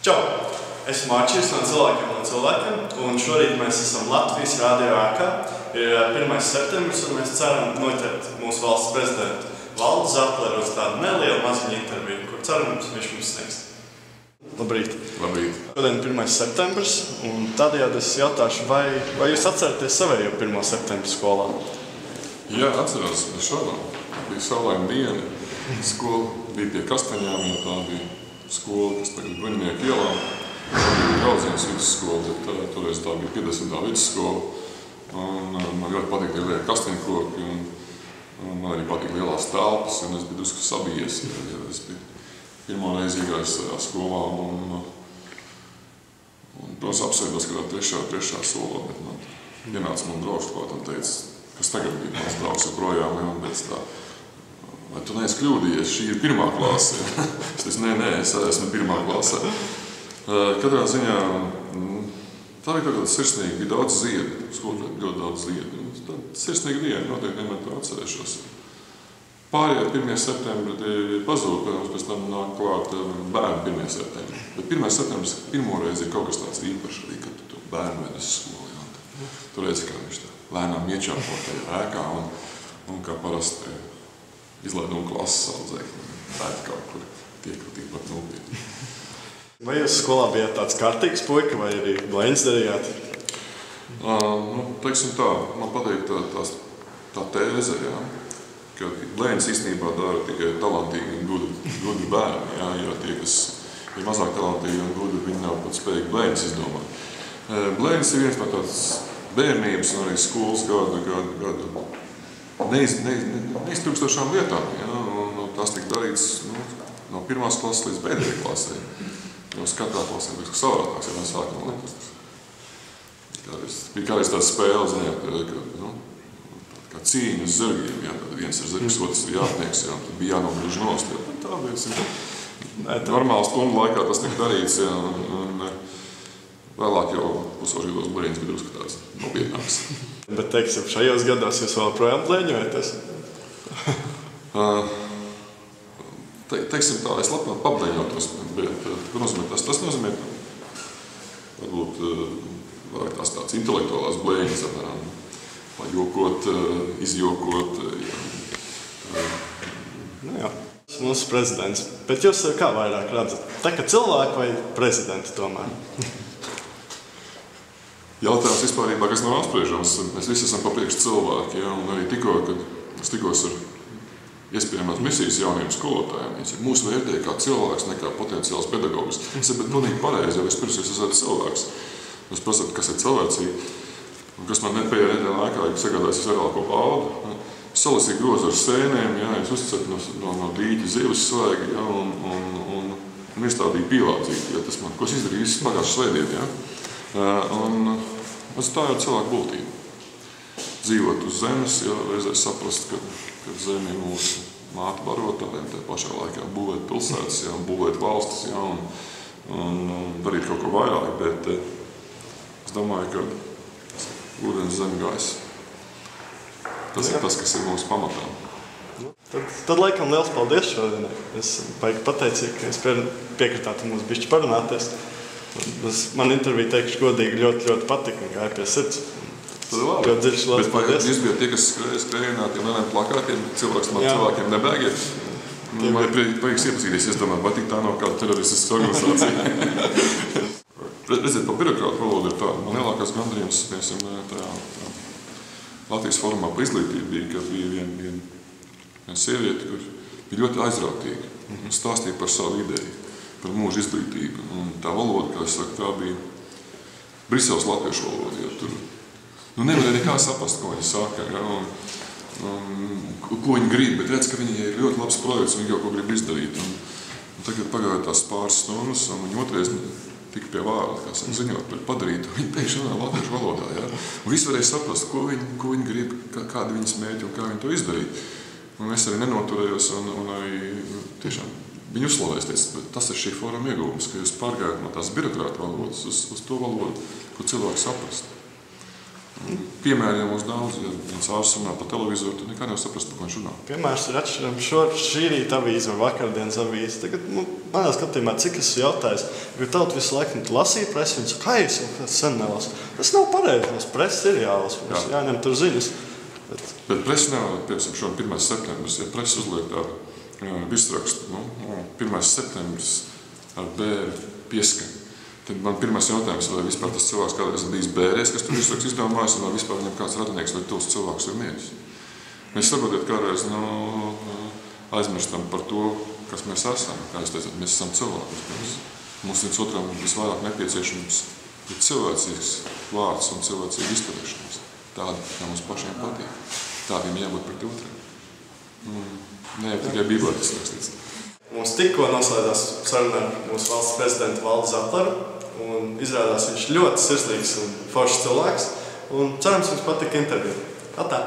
Čau! Esmu Mārčis no Cilvēkiem un cilvēkiem, un šorīt mēs esam Latvijas radio ēkā. Ir 1. septembris, un mēs ceram noķert mūsu valsts prezidentu Valdu Zapleru uz tādu nelielu maziņu interviju, kur ceram viņš mums sniegs. Labrīt! Labrīt! Šodien 1. septembris, un tādējādi es jautāšu, vai jūs atceraties savējo 1. septembra skolā? Jā, atceros šādā. Bija saulaina diena. Skola bija pie Kastaņām, jo tā bija skola, kas tagad Bruņinieku ielā. Tā bija Draudzienes vidusskola, bet toreiz tā bija 50. vidusskola. Un man ļoti patīk lielie kastaņkoki, un man arī patīk lielās telpas, un es biju drusku sabijies, ja es biju pirmo reizi iegājis skolā, un protams, apsveidos, ka tā trešā solā, bet man ienāca man draugs klāt un teica, kas tagad bija mans draugs joprojām, un pēc tā, vai tu neesi kļūdījies, šī ir 1. klase? Es teicu, nē, es esmu 1. klasē. Katrā ziņā, tā bija tāda sirsnīga, bija daudz ziedu, skolā ļoti daudz ziedu. Tā sirsnīga diena, noteikti vienmēr to atcerēšos. Pārējie 1. septembri pazūd, protams, pēc tam nāk klāt bērni 1. septembri. Bet 1. septembris pirmoreiz ir kaut kas tāds īpašs, arī, kad tu bērnu ved uz skolu. Tu redzi, kā viņš tā lēnām iečāpo tajā ēkā un kā parasti izlaiduma klases audzēkļi pēt kaut kur tikpat nopietni. Vai jūs skolā bijāt tāds kārtīgs puika, vai arī blēņas darījāt? Teiksim tā, man patīk tā tēze, jā, ka blēņas īstenībā dara tikai talantīgi un gudri bērni, jā, jo tie, kas ir mazāk talantīgi un gudri, viņi nav pat spējīgi blēņas izdomāt. Blēņas ir viens no tāds bērnības un arī skolas gadu neiztrukstošām lietām, jā, un tās tika darīts no 1. klases līdz pēdējai klasē. Mums katrā klasē bija savādāks, ja mēs sākam lietas. Bija kādreiz tāds spēle, ziniet, kā cīņa uz zirgiem, jā, tad viens ir zirgs, otrs ir jātnieks, jā, tad bija jānogriež nost, jā, tā bija, normāli stundu laikā tas tika darīts, jā, un vēlāk jau pusaužgados blēņas bija drusku tāds nopietnāks. Bet, teiksim, šajos gados jūs vēl projām blēņojaties? Teiksim tā, es labprāt pablēņotos, bet ko nozīmē tas? Tas nozīmē, varbūt vairāk tāds intelektuālās blēņas, pajokot, izjokot. Jā. Mūsu prezidents. Bet jūs kā vairāk redzat? Tā kā cilvēku vai prezidentu tomēr? Jautājums vispārībā, kas nav apspriežams. Mēs visi esam papriekš cilvēki, ja, un arī tikko, kad es tikos ar iespējamās misijas jauniem skolotājiem. Viņi mūsu vērtēja kā cilvēks, nekā potenciāls pedagogs. Es saku, bet pilnīgi pareizi, jo vispirms jūs esat cilvēks. Jūs prasat, kas ir cilvēcīgi, un kas man pēdējā nedēļā laikā ir sagādājis visvairāko baudu. Salasīja grozu ar sēnēm, jā, jūs uzticat no dīķa zivis svaigi, jā, un iestādīja pīlādzīti, ja tas man, ko es izdarīju visu pagājušas svētdien, jā. Un tā ir cilvēku būtība. Dzīvot uz zemes, jā, reizēs saprast, ka zeme ir mūsu māte barotājiem, tā pašā laikā būvēt pilsētas, jā, būvēt valstis, jā, un darīt kaut ko vairāk, bet es domāju, ka ūdens zeme gaisa. Tas ir tas, kas ir mūsu pamatā. Tad laikam liels paldies šodien. Es baigi pateicīgi, ka es piekritāt mums bišķi parunāties. Man intervija, teikšu godīgi, ļoti patika un gāja pie sirds. Tad ir labi. Bet jūs bijat tie, kas skrējā tiem lieliem plakātiem, cilvēkiem nebēgiet. Man ir prieks iepazīties, es domāju, vai tik tā nav kāda teroristiskas organizācija. Redziet, pa birokrātu valodu ir tā. Man lielākās gandarījums, piemēram, tajā Latvijas forumā par izglītību bija, ka bija viena sieviete, kur bija ļoti aizrautīga. Un stāstīja par savu ideju, par mūža izglītību. Un tā valoda, kā es saku, tā bija Briseles latviešu valoda, jo tur nevarēja nekā saprast, ko viņi saka, ja, ko viņi grib, bet redz, ka viņi ir ļoti labs projekts, viņi kaut ko grib izdarīt. Un tagad pagāja tās pāris stundas, un viņi otrais tika pie vārda, kā saka, ziņot par padarītu. Viņi pēkšņi runāja latviešu valodā, ja. Un visi varēja saprast, ko viņi grib, kādi viņas mērķi un kā viņi to izdarīt. Un es arī nenoturējos, un arī tiešām viņi uzslavēs, teica, bet tas ir šī fóruma ieguvums, ka jūs pārgājat no tās birokrāta valodas uz to valodu, ko cilvēku saprast. Piemēri jau mums daudz, ja viens ārsts runā pa televizoru, tad nekā nevar saprast, par ko viņš runā. Piemērs ir atšķirams šī rīta avīze vai vakardienas avīze. Tagad, manā skatījumā, cik es jautājis, jo tauta visu laiku lasīja presi, viņi saka, kā es jau sen nelasu. Tas nav pareizi, mums presi ir jālasa, mums jāņem tur ziņas. Bet presi nevar, piemēram, 1. septembris, ja presi uzliek tādu virsrakstu, 1. septembris ar bēru pieskaņu. Tad man pirmais jautājums, vai vispār tas cilvēks kādreiz ir bijis bērēs, kas tur virsrakstu izdomājis, un vai vispār viņam kāds radinieks vai tuvs cilvēks ir miris. Mēs saprotiet, kādreiz aizmirstam par to, kas mēs esam. Kā jūs teicāt, mēs esam cilvēki. Mums viens otram visvairāk nepieciešams ir cilvēcīgs vārds un cilvēcīga izturēšanās. Tāda, kā mums pašiem patīk. Tādiem jābūt pret otriem. Ne jau tikai Bībelē tas rakstīts. Mums tikko noslēdzās saruna ar mūsu valsts prezidentu Valdi Zatleru. Un izrādās viņš ļoti sirsnīgs un foršs cilvēks. Un cerams, jums patika interviju. Atā!